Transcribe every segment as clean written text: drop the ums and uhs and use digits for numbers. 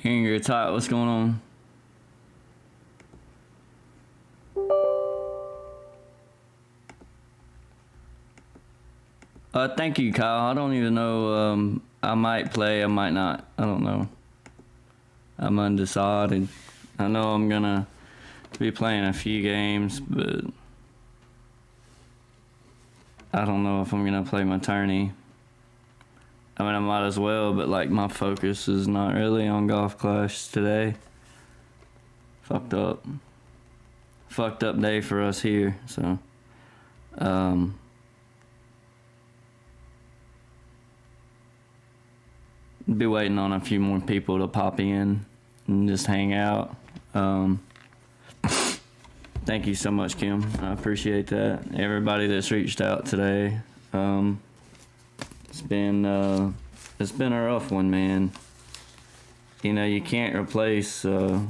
Ingrid, Ty, what's going on? Thank you, Kyle. I don't even know. I might play, I might not. I don't know. I'm undecided. I know I'm gonna be playing a few games, but I don't know if I'm gonna play my tourney. I mean, I might as well, but like my focus is not really on Golf Clash today. Fucked up day for us here. So, be waiting on a few more people to pop in and just hang out. Thank you so much, Kim. I appreciate that. Everybody that's reached out today. It's been a rough one, man. You know, you can't replace a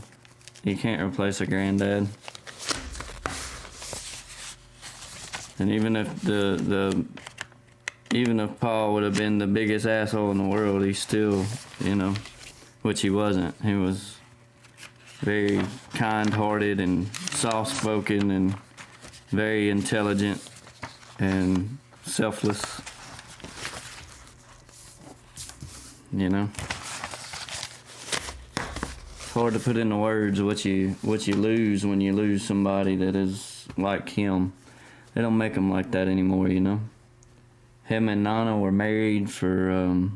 granddad. And even if Paul would have been the biggest asshole in the world, he's still, which he wasn't. He was very kind-hearted and soft-spoken and very intelligent and selfless. It's hard to put into words what you lose when you lose somebody that is like him. They don't make them like that anymore, Him and Nana were married for,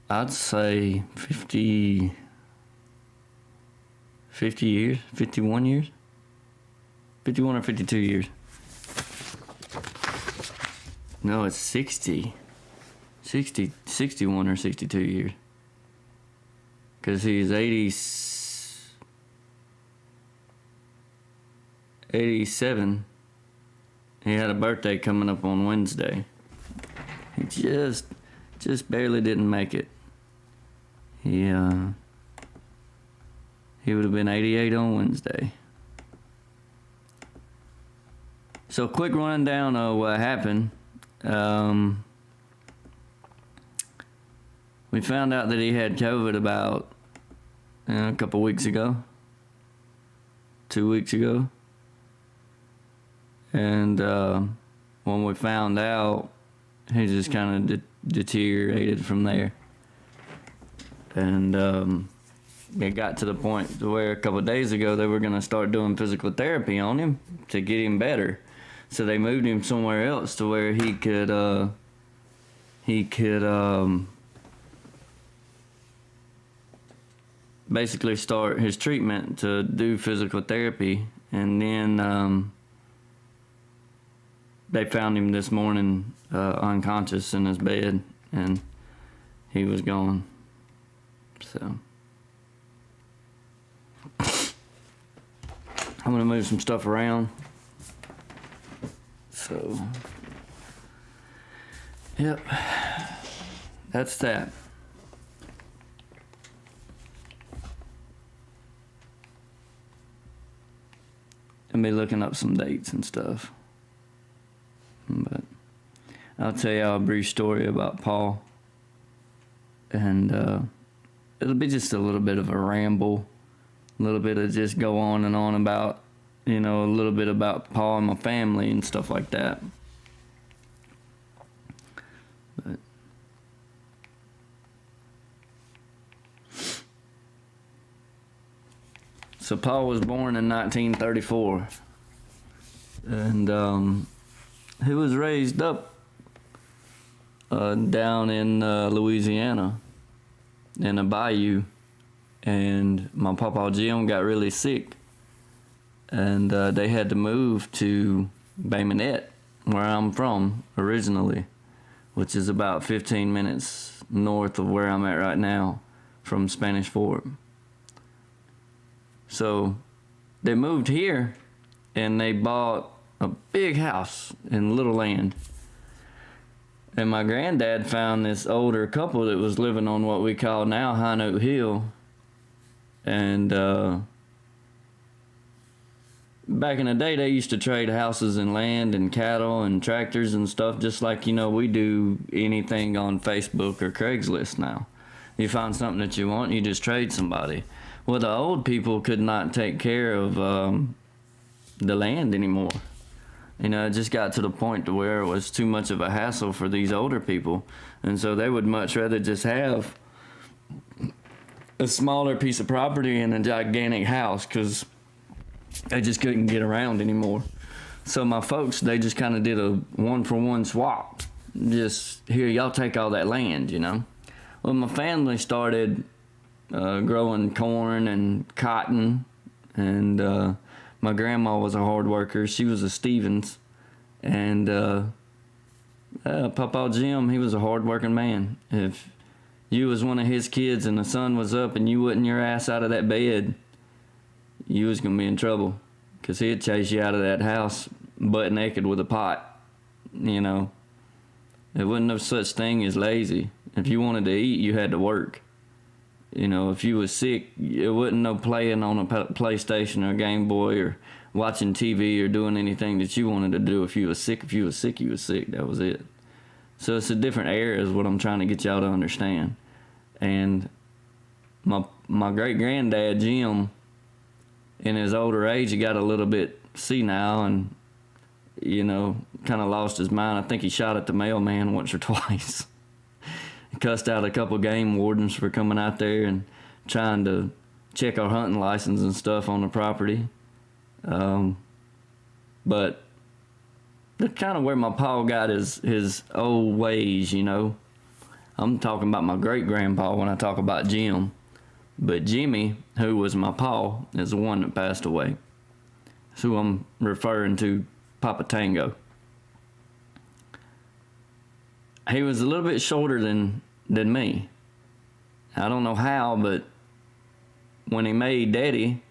I'd say 50 years, 51 years, 51 or 52 years. No, it's 60, 61 or 62 years. Because he's 87. He had a birthday coming up on Wednesday. He just barely didn't make it. He would have been 88 on Wednesday. So quick rundown of what happened. We found out that he had COVID about a couple weeks ago. 2 weeks ago. And when we found out, he just kind of deteriorated from there. And it got to the point to where a couple of days ago they were going to start doing physical therapy on him to get him better. So they moved him somewhere else to where he could basically start his treatment to do physical therapy. And then they found him this morning unconscious in his bed, and he was gone. So I'm gonna move some stuff around. So, yep, that's that. I'll be looking up some dates and stuff. But I'll tell you a brief story about Paul. And it'll be just a little bit of a ramble. A little bit of just go on and on about, a little bit about Paul and my family and stuff like that. But so Paul was born in 1934. And he was raised up down in Louisiana in a bayou, and my Papa Jim got really sick, and they had to move to Bay Minette, where I'm from originally, which is about 15 minutes north of where I'm at right now from Spanish Fort. So they moved here, and they bought a big house in Little Land. And my granddad found this older couple that was living on what we call now High Note Hill. And back in the day, they used to trade houses and land and cattle and tractors and stuff, just like, we do anything on Facebook or Craigslist now. You find something that you want, you just trade somebody. Well, the old people could not take care of the land anymore. You know, it just got to the point to where it was too much of a hassle for these older people. And so they would much rather just have a smaller piece of property and a gigantic house because they just couldn't get around anymore. So my folks, they just kind of did a one-for-one swap. Just, here, y'all take all that land, you know. Well, my family started growing corn and cotton, and my grandma was a hard worker. She was a Stevens, and Papa Jim, he was a hard-working man. If you was one of his kids and the sun was up and you wasn't your ass out of that bed, you was going to be in trouble, because he'd chase you out of that house butt naked with a pot, you know. There wasn't no such thing as lazy. If you wanted to eat, you had to work. You know, if you was sick, it wasn't no playing on a PlayStation or a Game Boy or watching TV or doing anything that you wanted to do. If you was sick, you was sick. That was it. So it's a different era is what I'm trying to get y'all to understand. And my great-granddad, Jim, in his older age, he got a little bit senile and, you know, kind of lost his mind. I think he shot at the mailman once or twice. He cussed out a couple game wardens for coming out there and trying to check our hunting license and stuff on the property. But that's kind of where my pa got his old ways, you know. I'm talking about my great-grandpa when I talk about Jim. But Jimmy, who was my pa, is the one that passed away. That's who I'm referring to, PaPa Tango. He was a little bit shorter than me. I don't know how, but when he made Daddy,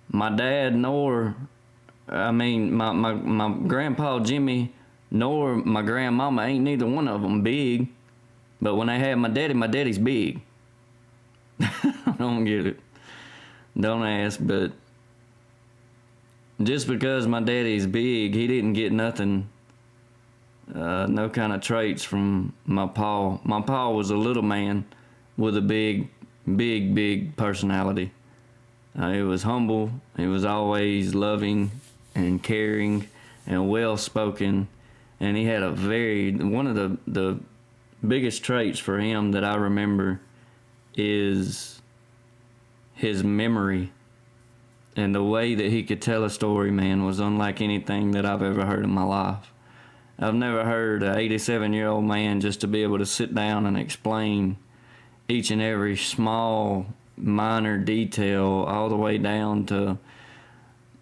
my dad my grandpa Jimmy nor my grandmama, ain't neither one of them big. But when they had my daddy's big. I don't get it. Don't ask, but just because my daddy's big, he didn't get nothing, no kind of traits from my pa. My pa was a little man with a big personality. He was humble. He was always loving and caring and well-spoken. And he had one of the biggest traits for him that I remember is his memory. And the way that he could tell a story, man, was unlike anything that I've ever heard in my life. I've never heard an 87-year-old man just to be able to sit down and explain each and every small, minor detail all the way down to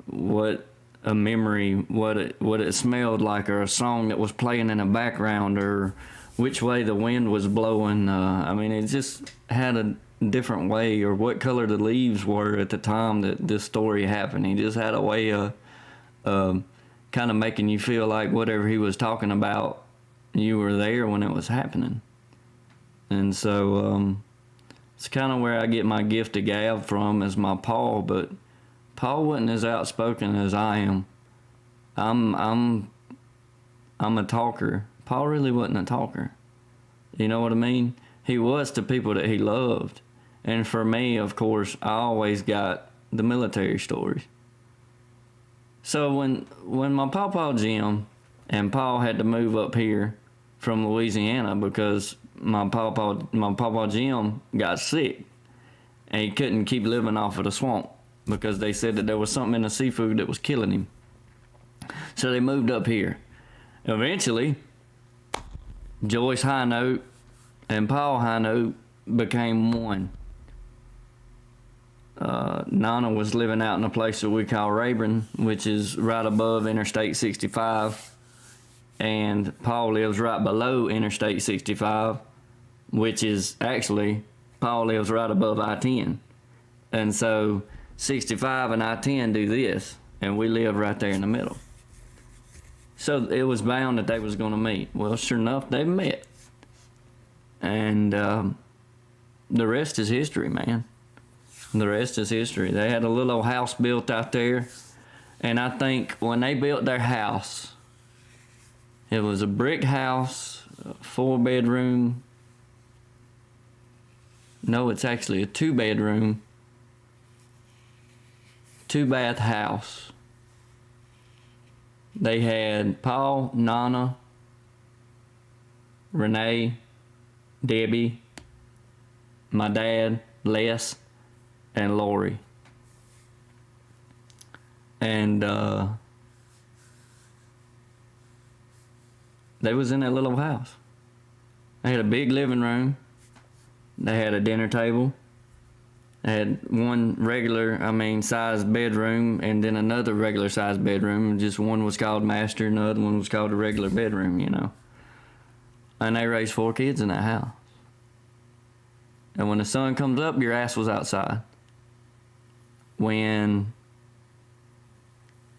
what a memory, what it smelled like, or a song that was playing in the background, or which way the wind was blowing. I mean, it just had a different way, or what color the leaves were at the time that this story happened. He just had a way of kind of making you feel like whatever he was talking about, you were there when it was happening. And so it's kind of where I get my gift of gab from, as my pa, but pa wasn't as outspoken as I am. I'm a talker. Pa really wasn't a talker. You know what I mean? He was to people that he loved. And for me, of course, I always got the military stories. So when my papa Jim and Pa had to move up here from Louisiana because my papa Jim got sick and he couldn't keep living off of the swamp because they said that there was something in the seafood that was killing him. So they moved up here. Eventually, Joyce High Note and Paul High Note became one. Nana was living out in a place that we call Rayburn, which is right above Interstate 65, and Paul lives right below Interstate 65, which is actually, Paul lives right above I-10. And so 65 and I-10 do this, and we live right there in the middle. So it was bound that they was going to meet. Well, sure enough, they met. And the rest is history, man. The rest is history. They had a little old house built out there. And I think when they built their house, it was a brick house, a 4-bedroom, No, it's actually a 2-bedroom, 2-bath house. They had Paul, Nana, Renee, Debbie, my dad, Les, and Lori. And they was in that little house. They had a big living room. They had a dinner table. They had one sized bedroom, and then another regular sized bedroom. Just one was called master, and the other one was called a regular bedroom, you know. And they raised 4 kids in that house. And when the sun comes up, your ass was outside. When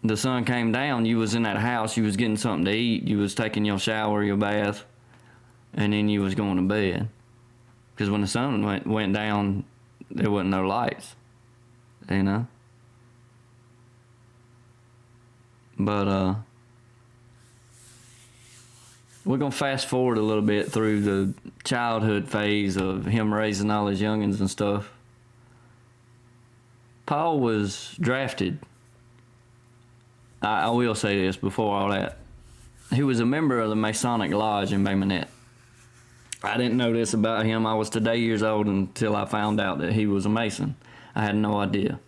the sun came down, you was in that house, you was getting something to eat, you was taking your shower, your bath, and then you was going to bed. Because when the sun went down, there wasn't no lights, you know. But we're gonna fast forward a little bit through the childhood phase of him raising all his youngins and stuff. Paul was drafted. I will say this before all that. He was a member of the Masonic Lodge in Bay Minette. I didn't know this about him. I was today years old until I found out that he was a Mason. I had no idea.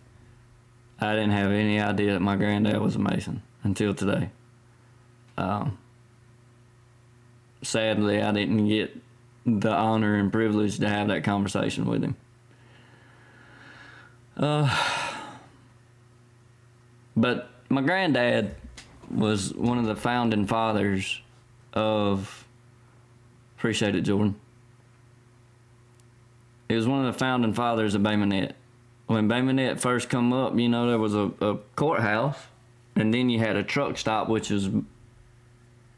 I didn't have any idea that my granddad was a Mason until today. Sadly, I didn't get the honor and privilege to have that conversation with him. But my granddad was one of the founding fathers of... Appreciate it, Jordan. He was one of the founding fathers of Bay Minette. When Bay Minette first come up, you know, there was a courthouse, and then you had a truck stop, which was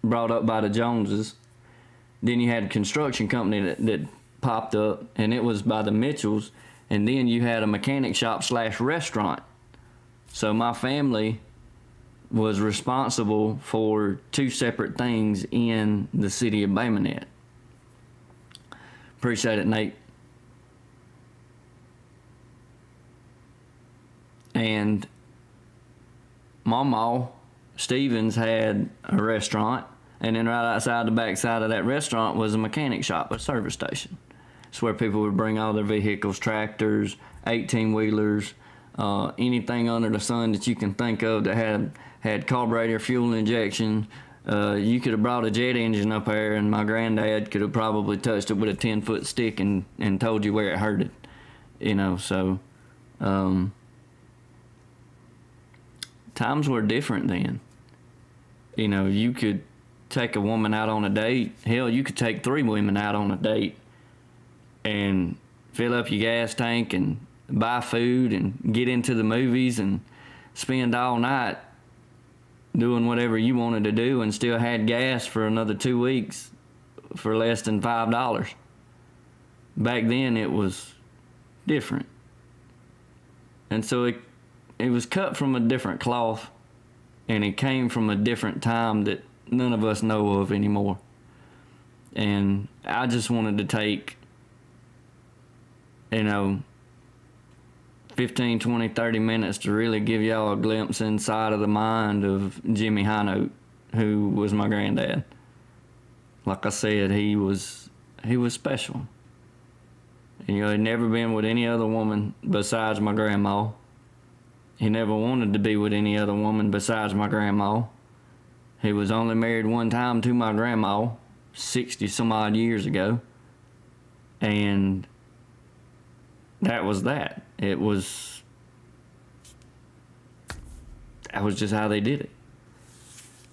brought up by the Joneses. Then you had a construction company that popped up, and it was by the Mitchells. And then you had a mechanic shop / restaurant. So my family was responsible for 2 separate things in the city of Bay Minette. Appreciate it, Nate. And Mama Stevens had a restaurant, and then right outside the back side of that restaurant was a mechanic shop, a service station. It's where people would bring all their vehicles, tractors, 18-wheelers, anything under the sun that you can think of that had carburetor, fuel injection. You could have brought a jet engine up there, and my granddad could have probably touched it with a 10-foot stick and told you where it hurted. You know, so times were different then. You know, you could take a woman out on a date. Hell, you could take 3 women out on a date and fill up your gas tank and buy food and get into the movies and spend all night doing whatever you wanted to do and still had gas for another 2 weeks for less than $5. Back then it was different. And so it was cut from a different cloth, and it came from a different time that none of us know of anymore. And I just wanted to take, 15, 20, 30 minutes to really give y'all a glimpse inside of the mind of Jimmy Hinote, who was my granddad. Like I said, he was special. He'd never been with any other woman besides my grandma. He never wanted to be with any other woman besides my grandma. He was only married one time to my grandma, 60 some odd years ago. And that was that. That was just how they did it.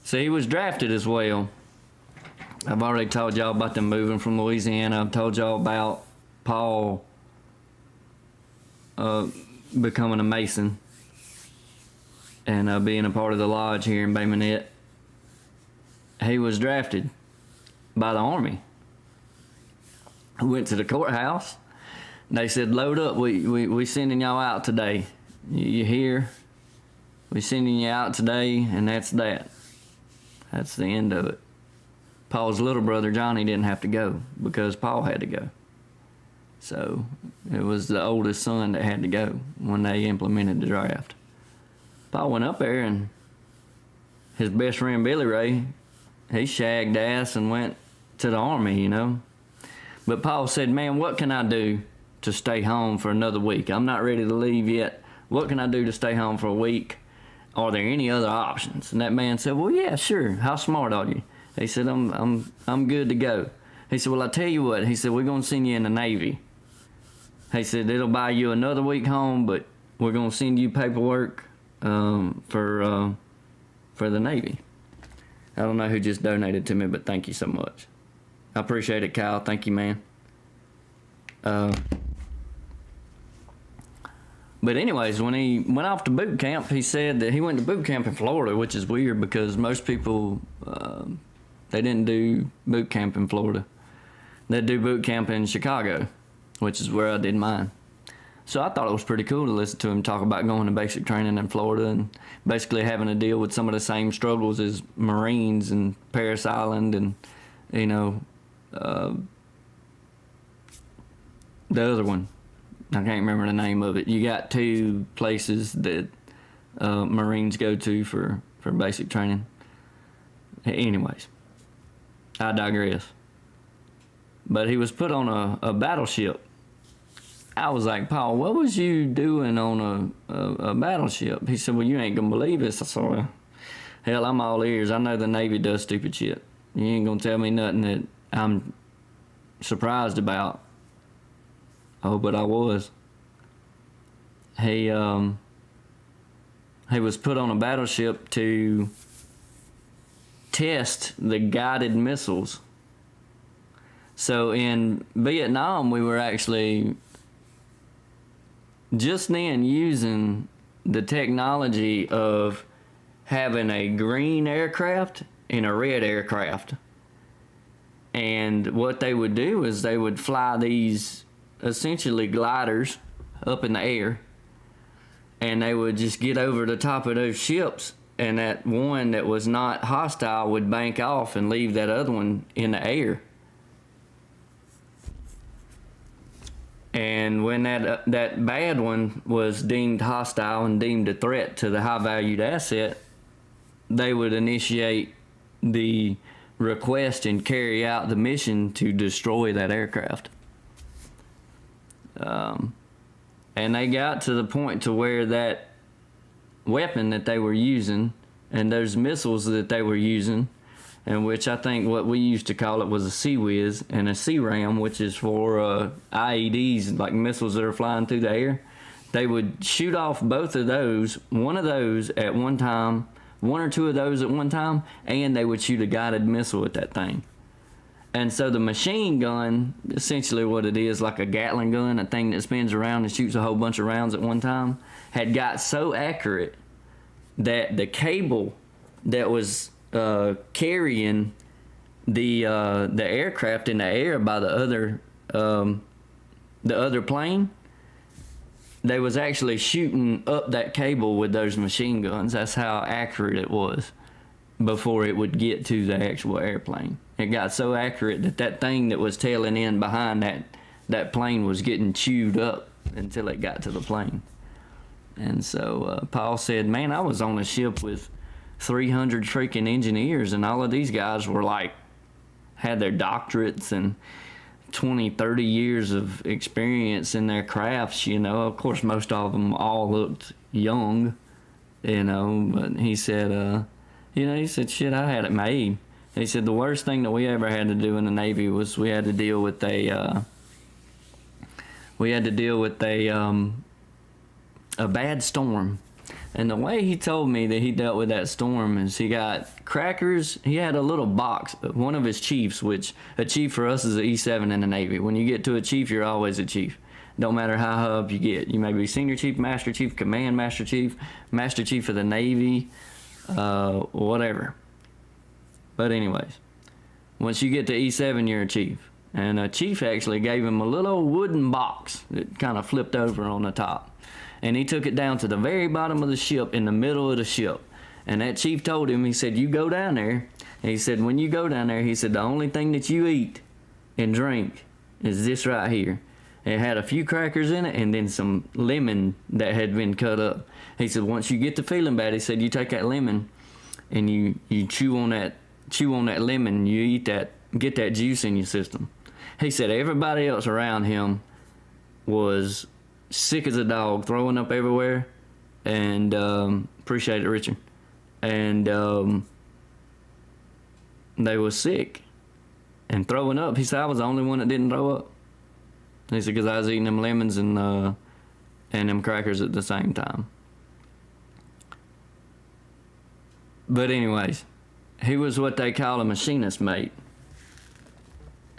So he was drafted as well. I've already told y'all about them moving from Louisiana. I've told y'all about Paul becoming a Mason and being a part of the lodge here in Bay Minette. He was drafted by the Army. I went to the courthouse. They said, load up, we sending y'all out today. You hear? We sending you out today, and that's that. That's the end of it. Paul's little brother, Johnny, didn't have to go because Paul had to go. So it was the oldest son that had to go when they implemented the draft. Pa went up there, and his best friend Billy Ray, he shagged ass and went to the Army, you know. But Paul said, man, what can I do to stay home for another week? I'm not ready to leave yet. What can I do to stay home for a week? Are there any other options? And that man said, well, yeah, sure. How smart are you? He said, I'm good to go. He said, well, I tell you what. He said, we're going to send you in the Navy. He said, it'll buy you another week home, but we're going to send you paperwork for the Navy. I don't know who just donated to me, but thank you so much. I appreciate it, Kyle. Thank you, man. But anyways, when he went off to boot camp, he said that he went to boot camp in Florida, which is weird because most people, they didn't do boot camp in Florida. They do boot camp in Chicago, which is where I did mine. So I thought it was pretty cool to listen to him talk about going to basic training in Florida and basically having to deal with some of the same struggles as Marines and Parris Island and, you know, the other one. I can't remember the name of it. You got two places that Marines go to for basic training. Anyways, I digress. But he was put on a battleship. I was like, Paul, what was you doing on a battleship? He said, well, you ain't gonna believe this. I said, well, hell, I'm all ears. I know the Navy does stupid shit. You ain't gonna tell me nothing that I'm surprised about. Oh, but I was. He was put on a battleship to test the guided missiles. So in Vietnam, we were actually just then using the technology of having a green aircraft and a red aircraft. And what they would do is they would fly these essentially gliders up in the air, and they would just get over the top of those ships, and that one that was not hostile would bank off and leave that other one in the air. And when that bad one was deemed hostile and deemed a threat to the high-valued asset, they would initiate the request and carry out the mission to destroy that aircraft. And they got to the point to where that weapon that they were using and those missiles that they were using, and which I think what we used to call it was a Sea Whiz and a Sea Ram, which is for IEDs, like missiles that are flying through the air. They would shoot off both of those, one of those at one time, one or two of those at one time, and they would shoot a guided missile at that thing. And so the machine gun, essentially what it is, like a Gatling gun, a thing that spins around and shoots a whole bunch of rounds at one time, had got so accurate that the cable that was carrying the aircraft in the air by the other plane, they was actually shooting up that cable with those machine guns. That's how accurate it was before it would get to the actual airplane. It got so accurate that that thing that was tailing in behind that plane was getting chewed up until it got to the plane. And so Paul said, man, I was on a ship with 300 freaking engineers, and all of these guys were like, had their doctorates and 20, 30 years of experience in their crafts, you know. Of course, most of them all looked young, you know, but he said, he said, shit, I had it made. He said the worst thing that we ever had to do in the Navy was we had to deal with a bad storm. And the way he told me that he dealt with that storm is he got crackers. He had a little box, one of his chiefs, which a chief for us is an E7 in the Navy. When you get to a chief, you're always a chief. Don't matter how high up you get. You may be senior chief, master chief, command master chief of the Navy, whatever. But anyways, once you get to E7, you're a chief. And a chief actually gave him a little wooden box that kind of flipped over on the top. And he took it down to the very bottom of the ship, in the middle of the ship. And that chief told him, he said, you go down there. And he said, when you go down there, he said, the only thing that you eat and drink is this right here. It had a few crackers in it and then some lemon that had been cut up. He said, once you get to feeling bad, he said, you take that lemon and you chew on that lemon, you eat that, get that juice in your system. He said everybody else around him was sick as a dog, throwing up everywhere, and appreciate it, Richard. And they was sick and throwing up. He said I was the only one that didn't throw up. He said because I was eating them lemons and them crackers at the same time. But anyways, he was what they call a machinist mate.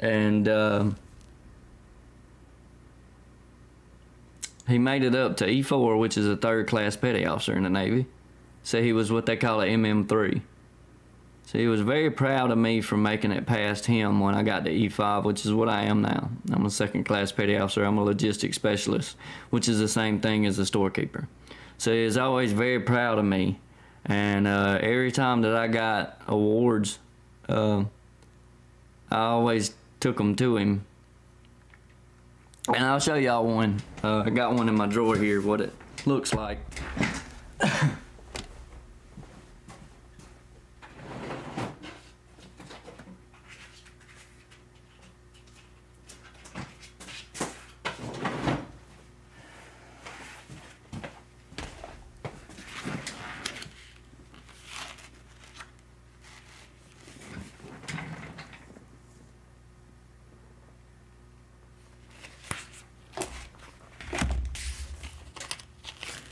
And he made it up to E4, which is a third-class petty officer in the Navy. So he was what they call an MM3. So he was very proud of me for making it past him when I got to E5, which is what I am now. I'm a second-class petty officer. I'm a logistics specialist, which is the same thing as a storekeeper. So he was always very proud of me. And every time that I got awards, I always took them to him. And I'll show y'all one. I got one in my drawer here, what it looks like.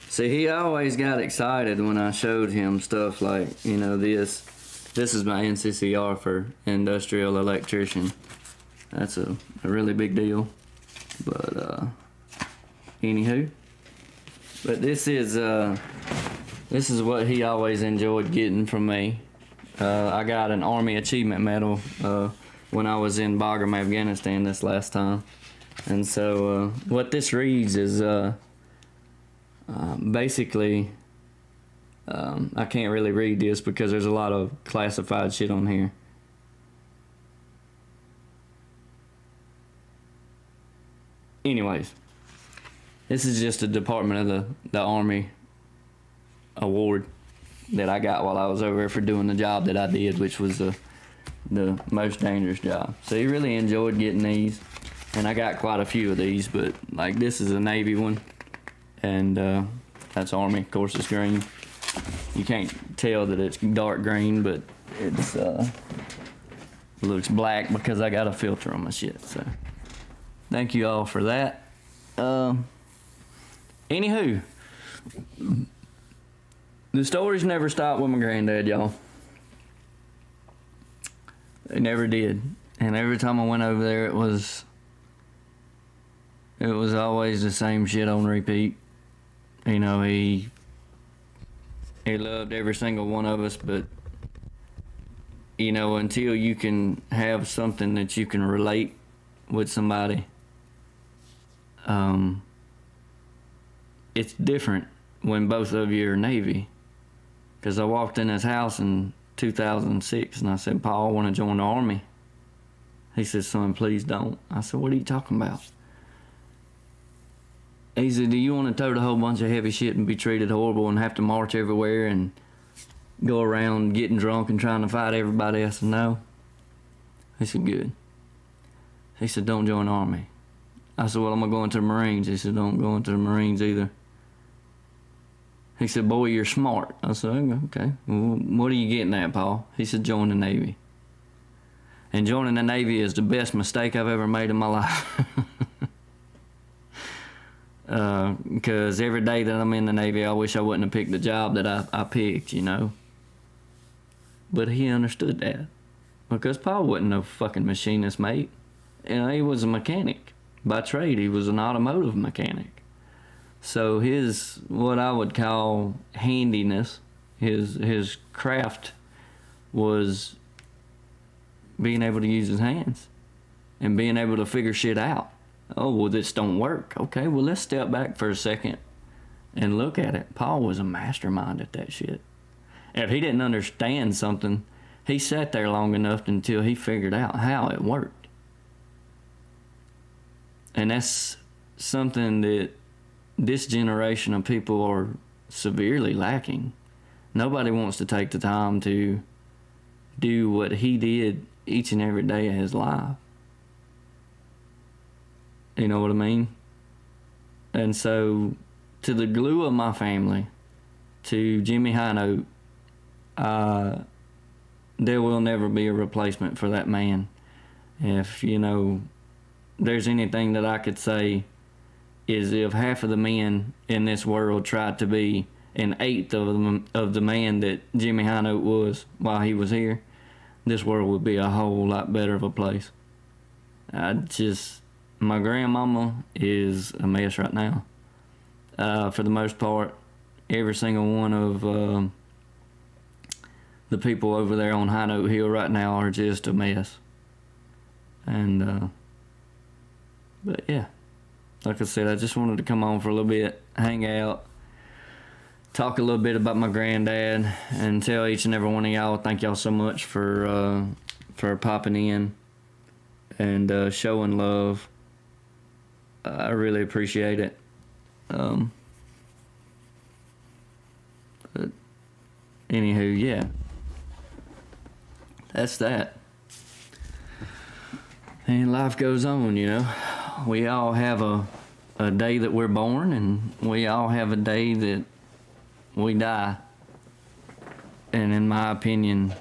See, he always got excited when I showed him stuff like, you know, this. This is my NCCR for industrial electrician. That's a really big deal. But, anywho. But this is what he always enjoyed getting from me. I got an Army Achievement Medal when I was in Bagram, Afghanistan this last time. And so what this reads is... basically, I can't really read this because there's a lot of classified shit on here. Anyways, this is just a Department of the Army award that I got while I was over there for doing the job that I did, which was the most dangerous job. So he really enjoyed getting these, and I got quite a few of these, but like this is a Navy one. And that's Army, of course it's green. You can't tell that it's dark green, but it's looks black because I got a filter on my shit. So thank you all for that. Anywho, the stories never stopped with my granddad, y'all. They never did. And every time I went over there, it was always the same shit on repeat. You know, he loved every single one of us, but, you know, until you can have something that you can relate with somebody, it's different when both of you are Navy. Because I walked in his house in 2006 and I said, "Paul, I want to join the Army." He said, "Son, please don't." I said, "What are you talking about?" He said, "Do you want to tote a whole bunch of heavy shit and be treated horrible and have to march everywhere and go around getting drunk and trying to fight everybody?" I said, "No." He said, "Good." He said, "Don't join the Army." I said, "Well, I'm going to go into the Marines." He said, "Don't go into the Marines either." He said, "Boy, you're smart." I said, "Okay. Well, what are you getting at, Paul?" He said, "Join the Navy." And joining the Navy is the best mistake I've ever made in my life. Because every day that I'm in the Navy, I wish I wouldn't have picked the job that I picked, you know. But he understood that. Because Paul wasn't no fucking machinist, mate. You know, he was a mechanic. By trade, he was an automotive mechanic. So his, what I would call handiness, his craft was being able to use his hands and being able to figure shit out. Oh, well, this don't work. Okay, well, let's step back for a second and look at it. Paul was a mastermind at that shit. If he didn't understand something, he sat there long enough until he figured out how it worked. And that's something that this generation of people are severely lacking. Nobody wants to take the time to do what he did each and every day of his life. You know what I mean? And so, to the glue of my family, to Jimmy Hinote, there will never be a replacement for that man. If, there's anything that I could say, is if half of the men in this world tried to be an eighth of the man that Jimmy Hinote was while he was here, this world would be a whole lot better of a place. My grandmama is a mess right now. For the most part, every single one of the people over there on Hinote Hill right now are just a mess. And, but yeah, like I said, I just wanted to come on for a little bit, hang out, talk a little bit about my granddad, and tell each and every one of y'all, thank y'all so much for popping in and showing love. I really appreciate it. But anywho, yeah, that's that. And life goes on, We all have a day that we're born, and we all have a day that we die. And in my opinion,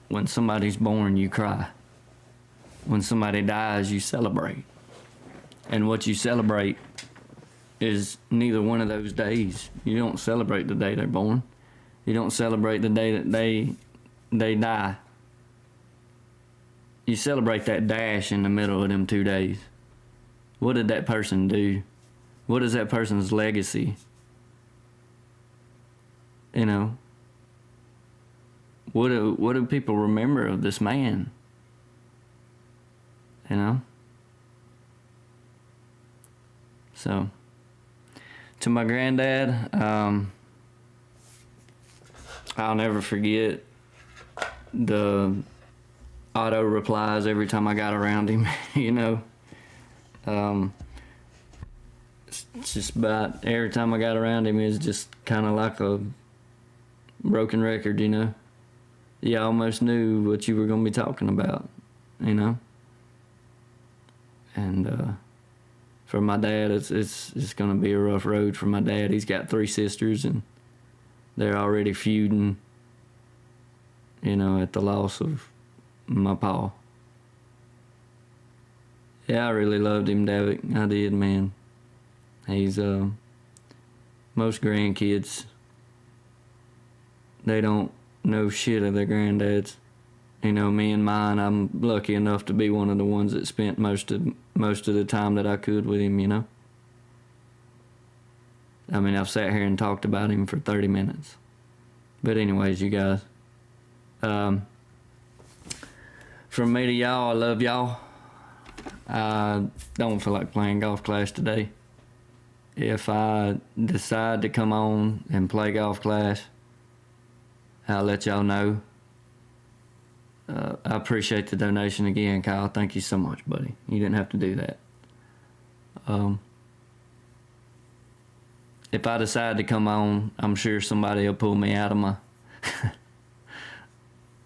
when somebody's born, you cry. When somebody dies, you celebrate. And what you celebrate is neither one of those days. You don't celebrate the day they're born. You don't celebrate the day that they die. You celebrate that dash in the middle of them 2 days. What did that person do? What is that person's legacy? What do people remember of this man? So, to my granddad, I'll never forget the auto replies every time I got around him, It's just about every time I got around him, it's just kind of like a broken record, You almost knew what you were going to be talking about, And for my dad, it's going to be a rough road for my dad. He's got 3 sisters, and they're already feuding, at the loss of my pa. Yeah, I really loved him, Davick. I did, man. He's, most grandkids, they don't know shit of their granddads. Me and mine, I'm lucky enough to be one of the ones that spent most of the time that I could with him, I mean, I've sat here and talked about him for 30 minutes. But anyways, you guys, from me to y'all, I love y'all. I don't feel like playing Golf Clash today. If I decide to come on and play Golf Clash, I'll let y'all know. I appreciate the donation again, Kyle. Thank you so much, buddy. You didn't have to do that. If I decide to come on, I'm sure somebody will pull me out of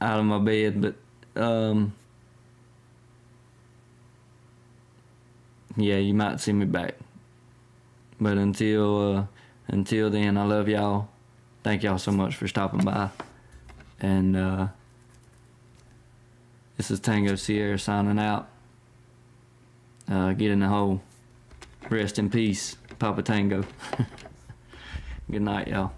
my bed. But yeah, you might see me back. But until then, I love y'all. Thank y'all so much for stopping by. And this is Tango Sierra signing out. Get in the hole. Rest in peace, PaPa Tango. Good night, y'all.